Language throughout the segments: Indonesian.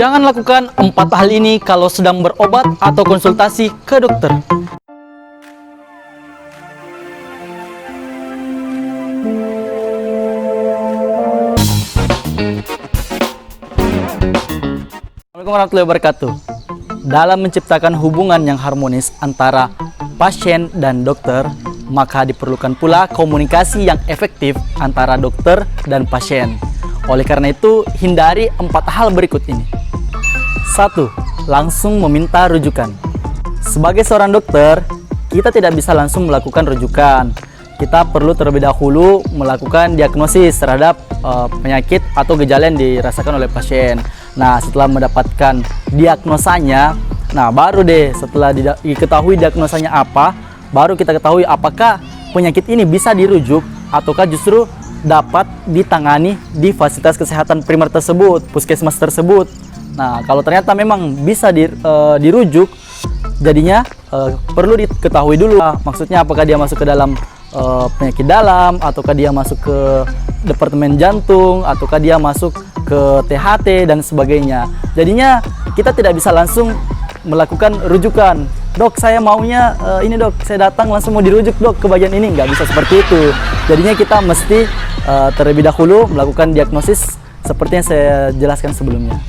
Jangan lakukan 4 hal ini kalau sedang berobat atau konsultasi ke dokter. Assalamualaikum warahmatullahi wabarakatuh. Dalam menciptakan hubungan yang harmonis antara pasien dan dokter, maka diperlukan pula komunikasi yang efektif antara dokter dan pasien. Oleh karena itu, hindari 4 hal berikut ini. 1. Langsung meminta rujukan. Sebagai seorang dokter, kita tidak bisa langsung melakukan rujukan. Kita perlu terlebih dahulu melakukan diagnosis terhadap penyakit atau gejala yang dirasakan oleh pasien. Nah, setelah mendapatkan diagnosanya, baru deh setelah diketahui diagnosanya apa, baru kita ketahui apakah penyakit ini bisa dirujuk ataukah justru dapat ditangani di fasilitas kesehatan primer tersebut, puskesmas tersebut. Nah, kalau ternyata memang bisa dirujuk, jadinya perlu diketahui dulu. Maksudnya apakah dia masuk ke dalam penyakit dalam, ataukah dia masuk ke departemen jantung, ataukah dia masuk ke THT dan sebagainya. Jadinya kita tidak bisa langsung melakukan rujukan. Dok, saya maunya ini dok, saya datang langsung mau dirujuk dok ke bagian ini. Nggak bisa seperti itu. Jadinya kita mesti terlebih dahulu melakukan diagnosis seperti yang saya jelaskan sebelumnya.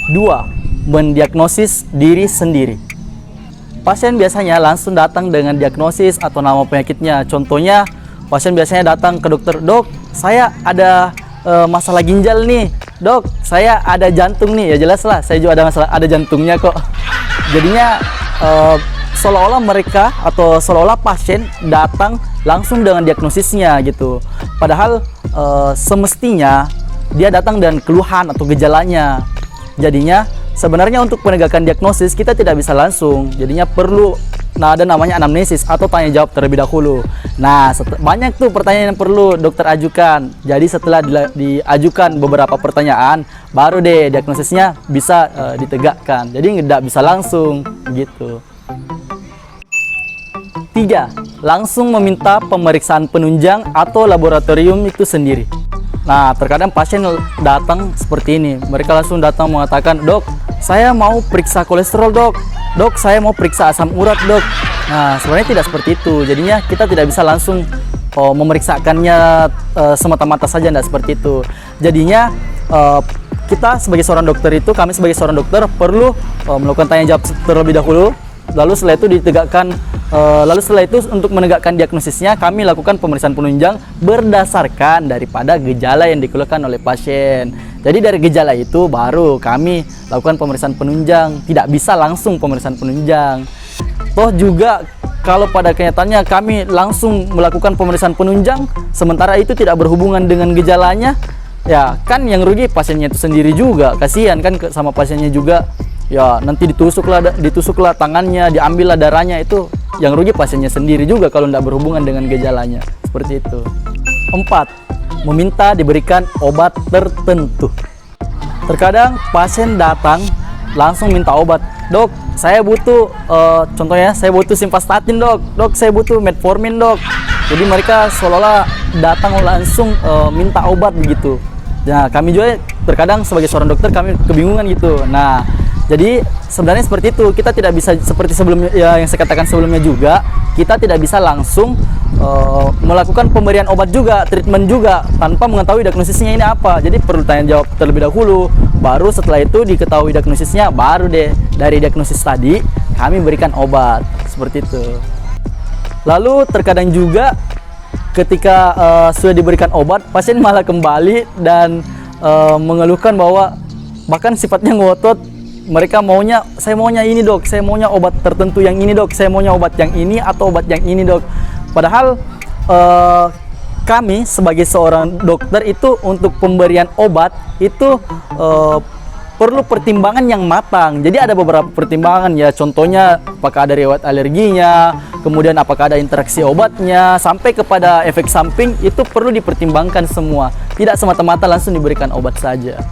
2. Mendiagnosis diri sendiri. Pasien biasanya langsung datang dengan diagnosis atau nama penyakitnya. Contohnya, pasien biasanya datang ke dokter, dok, saya ada masalah ginjal nih, dok, saya ada jantung nih. Ya jelas lah, saya juga ada jantungnya kok. Jadinya seolah-olah mereka atau seolah-olah pasien datang langsung dengan diagnosisnya gitu. Padahal semestinya dia datang dengan keluhan atau gejalanya. Jadinya sebenarnya untuk penegakan diagnosis kita tidak bisa langsung. Jadinya perlu ada namanya anamnesis atau tanya jawab terlebih dahulu. Nah, banyak tuh pertanyaan yang perlu dokter ajukan. Jadi setelah diajukan beberapa pertanyaan, baru deh diagnosisnya bisa ditegakkan. Jadi nggak bisa langsung gitu. 3. Langsung meminta pemeriksaan penunjang atau laboratorium itu sendiri. Nah, terkadang pasien datang seperti ini. Mereka langsung datang mengatakan, dok, saya mau periksa kolesterol dok. Dok, saya mau periksa asam urat dok. Nah, sebenarnya tidak seperti itu. Jadinya kita tidak bisa langsung memeriksakannya semata-mata saja, tidak seperti itu. Jadinya kita sebagai seorang dokter itu, kami sebagai seorang dokter perlu melakukan tanya jawab terlebih dahulu. Lalu setelah itu untuk menegakkan diagnosisnya, kami lakukan pemeriksaan penunjang berdasarkan daripada gejala yang dikeluhkan oleh pasien. Jadi dari gejala itu baru kami lakukan pemeriksaan penunjang, tidak bisa langsung pemeriksaan penunjang. Toh juga kalau pada kenyataannya kami langsung melakukan pemeriksaan penunjang, sementara itu tidak berhubungan dengan gejalanya, ya kan yang rugi pasiennya itu sendiri juga, kasihan kan sama pasiennya juga. Ya nanti ditusuklah tangannya, diambillah darahnya, itu yang rugi pasiennya sendiri juga kalau tidak berhubungan dengan gejalanya. Seperti itu. 4. Meminta diberikan obat tertentu. Terkadang pasien datang langsung minta obat. Dok, saya butuh contohnya saya butuh simvastatin dok. Dok, saya butuh metformin dok. Jadi mereka seolah-olah datang langsung minta obat begitu. Nah, kami juga terkadang sebagai seorang dokter kami kebingungan gitu. Nah, jadi sebenarnya seperti itu, kita tidak bisa seperti sebelumnya ya, yang saya katakan sebelumnya juga, kita tidak bisa langsung melakukan pemberian obat juga, treatment juga tanpa mengetahui diagnosisnya ini apa. Jadi perlu tanya jawab terlebih dahulu, baru setelah itu diketahui diagnosisnya, baru deh dari diagnosis tadi kami berikan obat, seperti itu. Lalu terkadang juga ketika sudah diberikan obat, pasien malah kembali dan mengeluhkan bahwa bahkan sifatnya ngotot. Mereka maunya, saya maunya ini dok, saya maunya obat tertentu yang ini dok, saya maunya obat yang ini atau obat yang ini dok. Padahal kami sebagai seorang dokter itu untuk pemberian obat itu perlu pertimbangan yang matang. Jadi ada beberapa pertimbangan ya, contohnya apakah ada riwayat alerginya, kemudian apakah ada interaksi obatnya, sampai kepada efek samping itu perlu dipertimbangkan semua. Tidak semata-mata langsung diberikan obat saja.